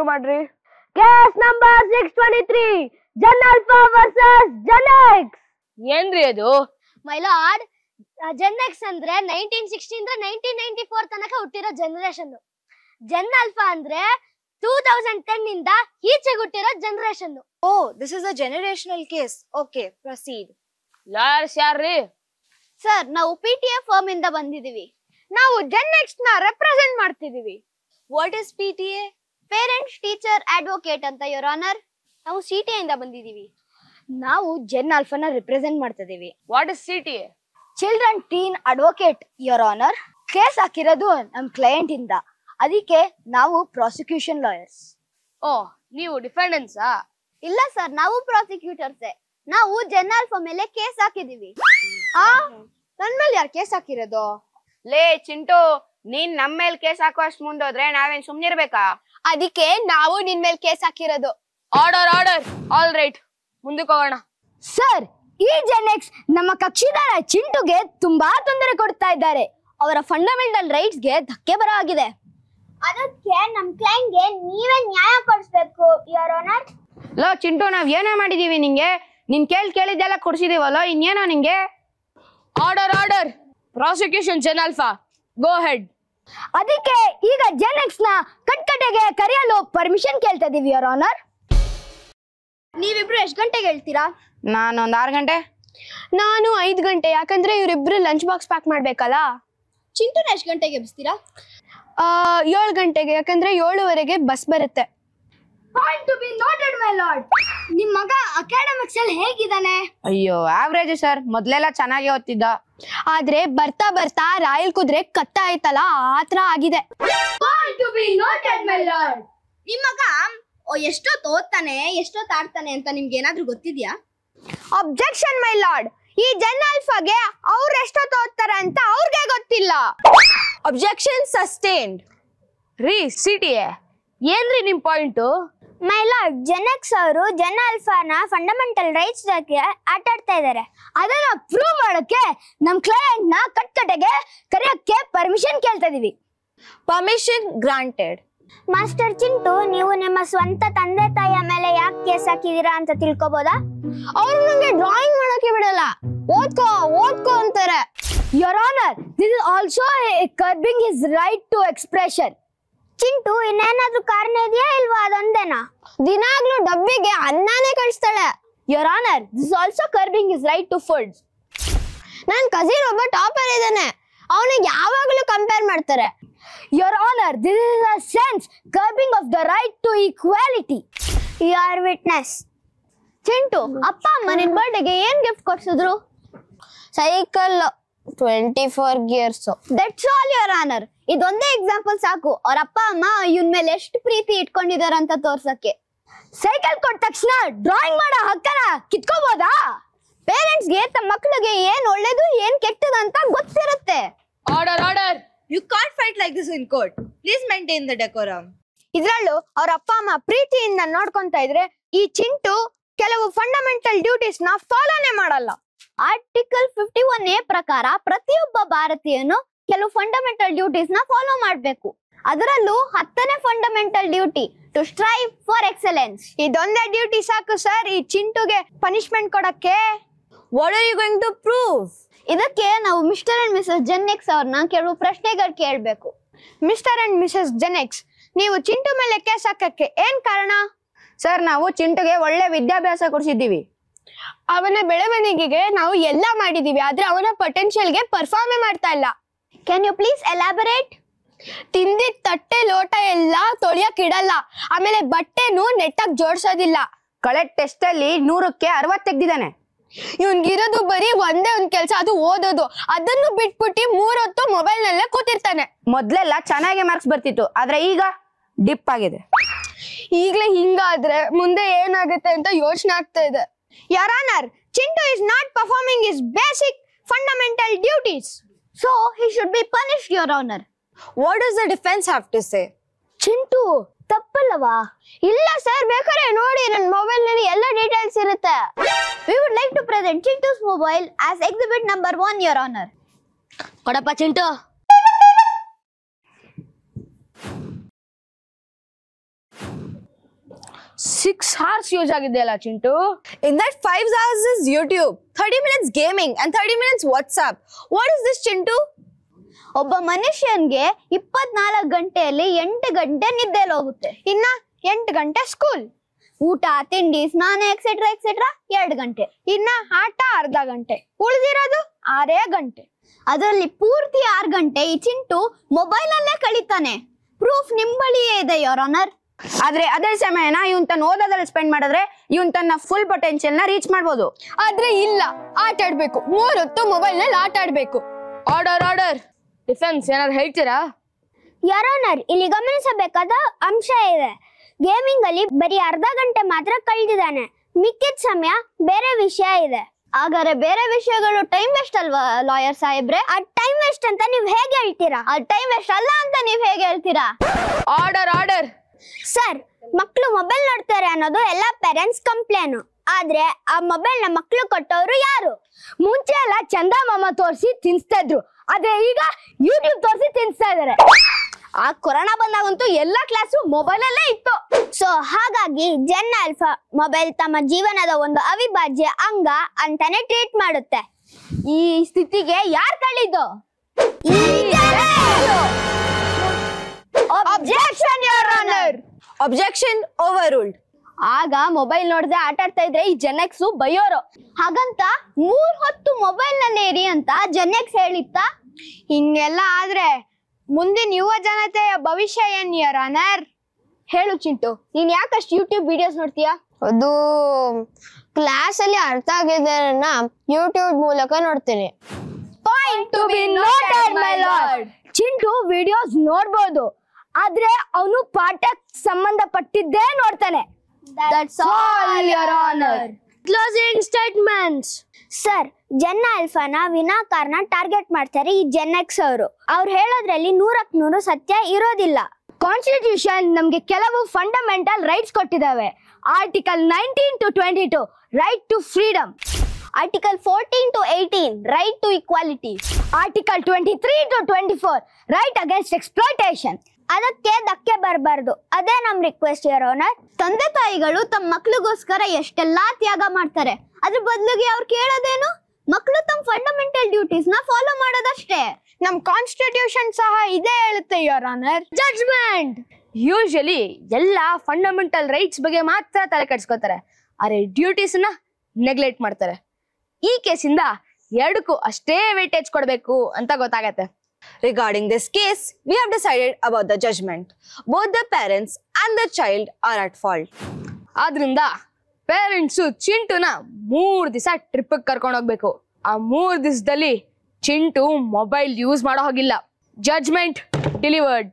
ಶುರು ಮಾಡ್ರಿ. Case number 623 Jan alpha versus Jan X. ಏನ್ರಿ ಅದು? ಮೈ ಲಾರ್ಡ್, ಜನ್ ಎಕ್ಸ್ ಅಂದ್ರೆ 1960 ಇಂದ 1994 ತನಕ ಹುಟ್ಟಿರೋ ಜನರೇಷನ್. ಜನ್ ಆಲ್ಫಾ ಅಂದ್ರೆ 2010 ಇಂದ ಈಚೆಗೆ ಹುಟ್ಟಿರೋ generation. Oh, this is a generational case. Okay, proceed. Lawyers ಯಾರ್ರಿ? ಸರ್, ನಾವು PTA ಫರ್ಮ್ ಇಂದ ಬಂದಿದೀವಿ. ನಾವು ಜನ್ ಎಕ್ಸ್ ನ ರೆಪ್ರೆಸೆಂಟ್ ಮಾಡ್ತಿದೀವಿ. What is PTA? Parents teacher advocate ಅಂತ, ಯೋರ್ ಆನರ್. ನಾವು CTA ಇಂದ ಬಂದಿದೀವಿ. ನಾವು ಜನ್ ಆಲ್ಫಾನ ರಿಪ್ರೆಸೆಂಟ್ ಮಾಡ್ತಿದೀವಿ. What is CTA? Children teen advocate, your honour. Case ಹಾಕಿರೋದು ನಮ್ ಕ್ಲೈಂಟ್ ಇಂದ, ಅದಕ್ಕೆ ನಾವು ಪ್ರಾಸಿಕ್ಯೂಷನ್ ಲಾಯರ್ಸ್. ಓ, ನೀವು ಡಿಫೆಂಡೆನ್ಸಾ? ಇಲ್ಲ ಸರ್, ನಾವು ಪ್ರಾಸಿಕ್ಯೂಟರ್ಸೇ. ನಾವು ಜನ್ ಆಲ್ಫಾ ಮೇಲೆ ಕೇಸ್ ಹಾಕಿದೀವಿ. ನನ್ ಮೇಲೆ ಯಾರು ಕೇಸ್ ಹಾಕಿರೋದು? ಲೇ ಚಿಂಟು, ನೀನ್ ನಮ್ ಮೇಲ್ ಕೇಸ್ ಹಾಕುವಷ್ಟು ಮುಂದೋದ್ರೆ ನಾವೇನ್ ಸುಮ್ನಿರ್ಬೇಕಾ? ಅದಕ್ಕೆ ನಾವು ನಿನ್ ಮೇಲೆ ಕೇಸ್ ಹಾಕಿರೋದು. Order order. ಆಲ್ ರೈಟ್, ಮುಂದಕ್ಕೆ ಹೋಗೋಣ. ಸರ್, ಈ ಜನ್ ಎಕ್ಸ್ ನಮ್ಮ ಕಕ್ಷಿದಾರ ಚಿಂಟುಗೆ ತುಂಬಾ ತೊಂದರೆ ಕೊಡ್ತಾ ಇದ್ದಾರೆ. ಅವರ ಫಂಡಮೆಂಟಲ್ ರೈಟ್ಸ್ ಗೆ ಧಕ್ಕೆ ಬರ ಆಗಿದೆ. ಅದಕ್ಕೆ ನಮ್ ಕ್ಲೈಂಟ್ ಗೆ ನೀವೇ ನ್ಯಾಯ ಕೊಡಿಸ್ಬೇಕು, ಯೋರ್ ಆನರ್. ಲೋ ಚಿಂಟು, ನಾವ್ ಏನೇ ಮಾಡಿದೀವಿ ನಿಂಗೆ? ನಿನ್ ಕೇಳಿದ್ದೆಲ್ಲ ಕೊಡ್ಸಿದೀವಲ್ಲ, ಇನ್ನೇನೋ ನಿಂಗೆ? Order order. Prosecution gen alpha, go ahead. ಅದಕ್ಕೆ ಈಗ ಜನ್ ಎಕ್ಸ್ ನ ಕಟ್ಕಟೆಗೆ ಕರೆಯಲು ಪರ್ಮಿಷನ್ ಕೇಳ್ತಾ ಇದೀವಿ, ಯೋರ್ ಆನರ್. ನೀವಿಬ್ರು ಎಷ್ಟು ಗಂಟೆಗೆ ಹೇಳ್ತೀರಾ? ನಾನು 6 ಗಂಟೆ. ನಾನು 5 ಗಂಟೆ, ಯಾಕಂದ್ರೆ ಇವ್ರಿಬ್ರು ಲಂಚ್ ಬಾಕ್ಸ್ ಪ್ಯಾಕ್ ಮಾಡ್ಬೇಕಲ್ಲ. ಚಿಂಟುನ ಎಷ್ಟು ಗಂಟೆಗೆ ಎಬ್ಸ್ತೀರಾ? 7 ಗಂಟೆಗೆ, ಯಾಕಂದ್ರೆ 7:15ಗೆ ಬಸ್ ಬರುತ್ತೆ. Point to be noted, my lord. ನಿಮ್ ಮಗ ಅಕಾಡೆಮಿಕ್ಸ್ ಅಲ್ಲಿ ಹೇಗಿದ್ದಾನೆ? ಅಯ್ಯೋ, ಆವ್ರೇಜ್ ಸರ್. ಮೊದ್ಲೆಲ್ಲ ಚೆನ್ನಾಗಿ ಓದ್ತಿದ್ದ, ಆದ್ರೆ ಬರ್ತಾ ಬರ್ತಾ ರಾಯಲ್ ಕುದ್ರೆ ಕತ್ತ ಆಯ್ತಲ್ಲ, ಆತರ ಆಗಿದೆ. Point to be noted, my lord. ನಿಮ್ ಮಗ ಎಷ್ಟೊತ್ತು ಓದ್ತಾನೆ, ಎಷ್ಟೊತ್ತು ಆಡ್ತಾನೆ ಅಂತ ನಿಮ್ಗೆ ಏನಾದ್ರೂ ಗೊತ್ತಿದ್ಯಾ? Objection, my lord. ಈ ಜನ್ ಆಲ್ಫಾಗೆ ಅವ್ರು ಎಷ್ಟೊತ್ತು ಓದ್ತಾರೆ ಅಂತ ಅವ್ರಿಗೆ ಗೊತ್ತಿಲ್ಲ. ಅಬ್ಜೆಕ್ಷನ್ ಸಸ್ಟೇನ್ಡ್. ರೀ CTA, ಏನ್ರಿ ನಿಮ್ point? My lord, Jan X ಅವರು ಜನ್ ಆಲ್ಫಾನ ಫಂಡಮೆಂಟಲ್ ರೈಟ್ಸ್ ಬಗ್ಗೆ ಆಟ ಆಡ್ತಾ ಇದ್ದಾರೆ. ಅದನ್ನ ಪ್ರೂವ್ ಮಾಡೋಕೆ ನಮ್ ಕ್ಲೈಂಟ್ ನ ಕಟ್ಕಟೆಗೆ ಕರೆಯಕ್ಕೆ ಪರ್ಮಿಷನ್ ಕೇಳ್ತಾ ಇದೀವಿ. Permission granted. ಮಾಸ್ಟರ್ ಚಿಂಟು, ನೀವು ನಿಮ್ಮ ಸ್ವಂತ ತಂದೆ ತಾಯಿಯ ಮೇಲೆ ಯಾಕೆ ಕೇಸ್ ಹಾಕಿದೀರಾ ಅಂತ ತಿಳ್ಕೊಬೋದಾ? ಅವ್ರು ನಂಗೆ ಡ್ರಾಯಿಂಗ್ ಮಾಡಕ್ಕೆ ಬಿಡಲ್ಲ. ಓದ್ಕೋ ಅಂತಾರೆ. Your honour, this is also curbing his right to expression. Chintu, ಇನ್ನೇನಾದ್ರೂ ಕಾರಣ ಇದೆಯಾ ಇಲ್ವಾ? ಅದೊಂದೇನಾ? ದಿನಾಗ್ಲೂ ಡಬ್ಬಿಗೆ ಅನ್ನನೇ ಕಳಿಸ್ತಾಳೆ. Your honour, this is also curbing his right to food. ನನ್ ಕಸಿನ್ ಒಬ್ಬ ಟಾಪರ್ ಇದ್ದಾನೆ, ಅವನಿಗೆ ಯಾವಾಗ್ಲೂ ಕಂಪೇರ್ ಮಾಡ್ತಾರೆ. Your Honor, this is a sense curbing of the right to equality. Your witness. Chintu, ಅಪ್ಪ ಅಮ್ಮ ನಿನ್ ಬರ್ಡೇಗೆ ಏನ್ ಗಿಫ್ಟ್ ಕೊಡ್ಸಿದ್ರು? Cycle 24 gears. That's all, Your Honor. ಇದೊಂದೇ ಎಕ್ಸಾಂಪಲ್ ಸಾಕು ಅವ್ರ ಅಪ್ಪ ಅಮ್ಮ ಇವನ್ ಮೇಲೆ ಎಷ್ಟು ಪ್ರೀತಿ ಇಟ್ಕೊಂಡಿದಾರ ಅಂತ ತೋರ್ಸಕ್ಕೆ. ಸೈಕಲ್ ಕೊಟ್ಟ ತಕ್ಷಣ ಡ್ರಾಯಿಂಗ್ ಮಾಡೋ ಹಕ್ಕನ ಕಿತ್ಕೋಬಹುದಾ? ಪೇರೆಂಟ್ಸ್ಗೆ ತಮ್ಮ ಮಕ್ಕಳಿಗೆ ಏನ್ ಒಳ್ಳೇದು ಏನ್ ಕೆಟ್ಟದ ಅಂತ ಗೊತ್ತಿರುತ್ತೆ. Order order. You can't fight like this in court. Please maintain the decorum. ಇದ್ರಲ್ಲೂ ಅವ್ರ ಅಪ್ಪ ಅಮ್ಮ ಪ್ರೀತಿಯಿಂದ ನೋಡ್ಕೊಂತ ಇದ್ರೆ ಈ ಚಿಂಟು ಕೆಲವು ಫಂಡಮೆಂಟಲ್ ಡ್ಯೂಟೀಸ್ ನ ಫಾಲೋನೇ ಮಾಡಲ್ಲ. ಆರ್ಟಿಕಲ್ 51A ಪ್ರಕಾರ ಪ್ರತಿಯೊಬ್ಬ ಭಾರತೀಯನು ಕೆಲವು ಫಂಡಮೆಂಟಲ್ ಡ್ಯೂಟೀಸ್ ನ ಫಾಲೋ ಮಾಡ್ಬೇಕು. ಅದರಲ್ಲೂ 10ನೇ fundamental duty to strive for excellence. ಇದೊಂದೇ ಡ್ಯೂಟಿ ಸಾಕು ಸರ್ ಈ ಚಿಂಟುಗೆ ಪನಿಷ್ಮೆಂಟ್ ಕೊಡಕ್ಕೆ. What are you going to prove? ಇದಕ್ಕೆ ನಾವು Mr and Mrs gen X ಅವ್ರನ್ನ ಕೆಲವು ಪ್ರಶ್ನೆಗಳು ಕೇಳಬೇಕು. Mr and Mrs gen X, ನೀವು ಚಿಂಟು ಮೇಲೆ ಕೇಸ್ ಹಾಕಕ್ಕೆ ಏನ್ ಕಾರಣ? ಸರ್, ನಾವು ಚಿಂಟುಗೆ ಒಳ್ಳೆ ವಿದ್ಯಾಭ್ಯಾಸ ಕೊಡಿಸಿದ್ದೀವಿ. ಅವನ ಬೆಳವಣಿಗೆಗೆ ನಾವು ಎಲ್ಲ ಮಾಡಿದೀವಿ, ಆದ್ರೆ ಅವನ ಪೊಟೆನ್ಶಿಯಲ್ಗೆ ಪರ್ಫಾರ್ಮೇ ಮಾಡ್ತಾ ಇಲ್ಲ. Can you please elaborate? ತಿಂದಿದ್ದ ತಟ್ಟೆ ಲೋಟ ಎಲ್ಲ ತೊಳಿಯಕ್ ಇಡಲ್ಲ, ಆಮೇಲೆ ಬಟ್ಟೆನು ನೆಟ್ಟಾಗಿ ಜೋಡ್ಸೋದಿಲ್ಲ. ಕಳೆದ ಟೆಸ್ಟ್ ಅಲ್ಲಿ 100ಕ್ಕೆ 60 ತೆಗ್ದಿದ್ದಾನೆ. ಇವನ್ಗಿರೋದು ಬರೀ ಒಂದೇ ಒಂದ್ ಕೆಲ್ಸ, ಅದು ಓದೋದು. ಅದನ್ನು ಬಿಟ್ಬಿಟ್ಟು 3 ಹೊತ್ತು ಮೊಬೈಲ್ ನಲ್ಲೇ ಕೂತಿರ್ತಾನೆ. ಮೊದ್ಲೆಲ್ಲ ಚೆನ್ನಾಗಿ ಮಾರ್ಕ್ಸ್ ಬರ್ತಿತ್ತು, ಆದ್ರೆ ಈಗ ಡಿಪ್ ಆಗಿದೆ. ಈಗ್ಲೇ ಹಿಂಗಾದ್ರೆ ಮುಂದೆ ಏನಾಗುತ್ತೆ ಅಂತ ಯೋಚನೆ ಆಗ್ತಾ ಇದೆ. Your Honor, Chintu is not performing his basic fundamental duties, so he should be punished, Your Honor. What does the defense have to say? Chintu, ತಪ್ಪಲ್ಲವಾ? ಇಲ್ಲ ಸರ್, ಬೇಕಾದ್ರೆ ನೋಡಿ ನನ್ನ ಮೊಬೈಲ್ ನಲ್ಲಿ ಎಲ್ಲ ಡೀಟೇಲ್ಸ್ ಇರುತ್ತೆ. We would like to present Chintu's mobile as exhibit number 1, Your Honor. ಕೊಡಪ್ಪ Chintu. 6 hours use ಆಗಿದೆಯಲ್ಲ Chintu. In that 5 hours is YouTube, 30 minutes gaming and 30 minutes WhatsApp. What is this, Chintu? ಒಬ್ಬ ಮನುಷ್ಯನ್ಗೆ 24 ಗಂಟೆಯಲ್ಲಿ 8 ಗಂಟೆ ನಿದ್ದೆಲಿ ಹೋಗುತ್ತೆ. ಇನ್ನ 8 ಗಂಟೆ ಸ್ಕೂಲ್, ಊಟ, ತಿಂಡಿ, ಸ್ನಾನ ಎಕ್ಸೆಟ್ರಾ ಎಕ್ಸೆಟ್ರಾ 2 ಗಂಟೆ. ಇನ್ನ ಆಟ ಅರ್ಧ ಗಂಟೆ, ಉಳಿದಿರೋದು 6 ಗಂಟೆ. ಅದರಲ್ಲಿ ಪೂರ್ತಿ 6 ಗಂಟೆ ಈ ಚಿಂಟು ಮೊಬೈಲ್ ಅಲ್ಲೇ ಕಳೀತಾನೆ. ಪ್ರೂಫ್ ನಿಮ್ ಬಳಿಯೇ ಇದೆ ಯೋರ್ ಆನರ್. ಆದ್ರೆ ಅದೇ ಸಮಯನ ಇವನ್ ತನ್ನ ಓದೋದ್ರಲ್ಲಿ ಸ್ಪೆಂಡ್ ಮಾಡಿದ್ರೆ ಇವನ್ ತನ್ನ ಫುಲ್ ಪೊಟೆನ್ಶಿಯಲ್ ನ ರೀಚ್ ಮಾಡ್ಬೋದು. ಆದ್ರೆ ಇಲ್ಲ, ಆಟ ಆಡ್ಬೇಕು, 3 ಹೊತ್ತು ಮೊಬೈಲ್ ನಲ್ಲಿ ಆಟ ಆಡ್ಬೇಕು. ಆರ್ಡರ್ ಡಿಫೆನ್ಸ್ ಏನಾದ್ರು ಹೇಳ್ತೀರಾ? ಯೋರ್ ಆನರ್, ಇಲ್ಲಿ ಗಮನಿಸಬೇಕಾದ ಅಂಶ ಇದೆ. ಗೇಮಿಂಗ್ ಅಲ್ಲಿ ಬರೀ ಅರ್ಧ ಗಂಟೆ ಮಾತ್ರ ಕಳೆದಿದ್ದಾನೆ, ಮಿಕ್ಕಿದ ಸಮಯ ಬೇರೆ ವಿಷಯ ಇದೆ. ಹಾಗಾದ್ರೆ ಬೇರೆ ವಿಷಯಗಳು ಟೈಮ್ ವೇಸ್ಟ್ ಅಲ್ವಾ ಲಾಯರ್ ಸಾಹೇಬ್ರೆ? ಆ ಟೈಮ್ ವೇಸ್ಟ್ ಅಂತ ನೀವ್ ಹೇಗೆ ಹೇಳ್ತೀರಾ? ಆ ಟೈಮ್ ವೇಸ್ಟ್ ಅಲ್ಲ ಅಂತ ನೀವ್ ಹೇಗೆ ಹೇಳ್ತೀರಾ? ಆರ್ಡರ್ ಸರ್, ಮಕ್ಕಳು ಮೊಬೈಲ್ ನೋಡ್ತಾರೆ ಅನ್ನೋದು ಎಲ್ಲ ಪೇರೆಂಟ್ಸ್ ಕಂಪ್ಲೇನ್. ಆದ್ರೆ ಆ ಮೊಬೈಲ್ ನ ಮಕ್ಕಳು ಕೊಟ್ಟವರು ಯಾರು? ಮುಂಚೆ ಎಲ್ಲ ಚಂದ ಮಾಮ ತೋರಿಸಿ ತಿನ್ಸ್ತಾ ಇದ್ರು, ಆದ್ರೆ ಈಗ ಯೂಟ್ಯೂಬ್ ತೋರಿಸಿ ತಿನ್ಸ್ತಾ ಇದಾರೆ. ಆ ಕೊರೋನಾ ಬಂದಾಗಂತೂ ಎಲ್ಲಾ ಕ್ಲಾಸು ಮೊಬೈಲ್ ಅಲ್ಲೇ ಇತ್ತು. ಸೊ ಹಾಗಾಗಿ ಜೆನ್ ಆಲ್ಫಾ ಮೊಬೈಲ್ ತಮ್ಮ ಜೀವನದ ಒಂದು ಅವಿಭಾಜ್ಯ ಅಂಗ ಅಂತಾನೆ ಟ್ರೀಟ್ ಮಾಡುತ್ತೆ. ಈ ಸ್ಥಿತಿಗೆ ಯಾರ್ ಕಳಿದ್ದು? Objection, Your Honor. Objection overruled. ಆಗ ಮೊಬೈಲ್ ನೋಡದೆ ಆಟ ಆಡ್ತಾ ಇದ್ರೆ ಈ ಜನಕ್ಸು ಬೈಯೋರು. ಹಾಗಂತ 3 ಹೊತ್ತು ಮೊಬೈಲ್ ನಲ್ಲೇ ಇರಿ ಅಂತ ಜೆನ್ಎಕ್ಸ್ ಹೇಳಿತ್ತಾ? ಹಿಂಗೆಲ್ಲ ಆದ್ರೆ ಮುಂದಿನ ಯುವ ಜನತೆಯ ಭವಿಷ್ಯ ಏನ್ Your Honor? ಹೇಳು ಚಿಂಟು, ನೀನ್ ಯಾಕಷ್ಟು ಯೂಟ್ಯೂಬ್ ವಿಡಿಯೋಸ್ ನೋಡ್ತೀಯಾ? ಅದು ಕ್ಲಾಸ್ ಅಲ್ಲಿ ಅರ್ಥ ಆಗಿದ್ದನ್ನ ಯೂಟ್ಯೂಬ್ ಮೂಲಕ ನೋಡ್ತೀನಿ. Point to be noted, my lord. Chintu videos ನೋಡ್ಬೋದು, ಆದ್ರೆ ಅವನು ಪಾಠಕ್ಕೆ ಸಂಬಂಧಪಟ್ಟಿದ್ದೇ ನೋಡ್ತಾನೆ. That's all, Your Honor. Closing statements. ಸರ್, ಜೆನ್ ಆಲ್ಫಾನ ವಿನಾಕಾರಣ ಟಾರ್ಗೆಟ್ ಮಾಡ್ತಾರೆ ಈ ಜೆನ್ಎಕ್ಸ್ ಅವರು. ಅವ್ರು ಹೇಳೋದ್ರಲ್ಲಿ 100ಕ್ಕೆ 100 ಸತ್ಯ ಇರೋದಿಲ್ಲ. ಕಾನ್ಸ್ಟಿಟ್ಯೂಷನ್ ನಮ್ಗೆ ಕೆಲವು ಫಂಡಮೆಂಟಲ್ ರೈಟ್ಸ್ ಕೊಟ್ಟಿದ್ದಾವೆ. Article 19 to 22 right to freedom, article 14 to 18 right to equality, article 23 to 24 right against exploitation. ಅದಕ್ಕೆ ಧಕ್ಕೆ ಬರಬಾರ್ದು. ಅದೇ ನಮ್ ರಿಕ್ವೆಸ್ಟ್ ಯೋರ್ ಆನರ್. ತಂದೆ ತಾಯಿಗಳು ತಮ್ಮ ಮಕ್ಳಿಗೋಸ್ಕರ ಎಷ್ಟೆಲ್ಲಾ ತ್ಯಾಗ ಮಾಡ್ತಾರೆ, ಅದ್ರ ಬದಲಿಗೆ ಅವ್ರು ಕೇಳೋದೇನು? ಮಕ್ಕಳು ತಮ್ಮ ಫಂಡಮೆಂಟಲ್ ಡ್ಯೂಟೀಸ್ ನ ಫಾಲೋ ಮಾಡೋದಷ್ಟೇ. ನಮ್ ಕಾನ್ಸ್ಟಿಟ್ಯೂಷನ್ ಸಹ ಇದೇ ಹೇಳುತ್ತೆ Your Honor. ಜಡ್ಜ್ಮೆಂಟ್. ಯೂಶಲಿ ಎಲ್ಲ ಫಂಡಮೆಂಟಲ್ ರೈಟ್ಸ್ ಬಗ್ಗೆ ಮಾತ್ರ ತಲೆ ಕೆಡಿಸ್ಕೊತಾರೆ, ಆದ್ರೆ ಡ್ಯೂಟೀಸ್ ನ ನೆಗ್ಲೆಕ್ಟ್ ಮಾಡ್ತಾರೆ. ಈ ಕೇಸಿಂದ 2ಕ್ಕೂ ಅಷ್ಟೇ ವೇಟೇಜ್ ಕೊಡ್ಬೇಕು ಅಂತ ಗೊತ್ತಾಗತ್ತೆ. Regarding this case, we have decided about the judgment. Both the parents and the child are at fault. ಆದ್ರಿಂದ ಪೇರೆಂಟ್ಸು ಚಿಂಟುನ 3 ದಿವಸ ಟ್ರಿಪ್ ಕರ್ಕೊಂಡು ಹೋಗ್ಬೇಕು. ಆ 3 ದಿವಸದಲ್ಲಿ ಚಿಂಟು ಮೊಬೈಲ್ ಯೂಸ್ ಮಾಡೋ ಹೋಗಿಲ್ಲ. Judgement delivered.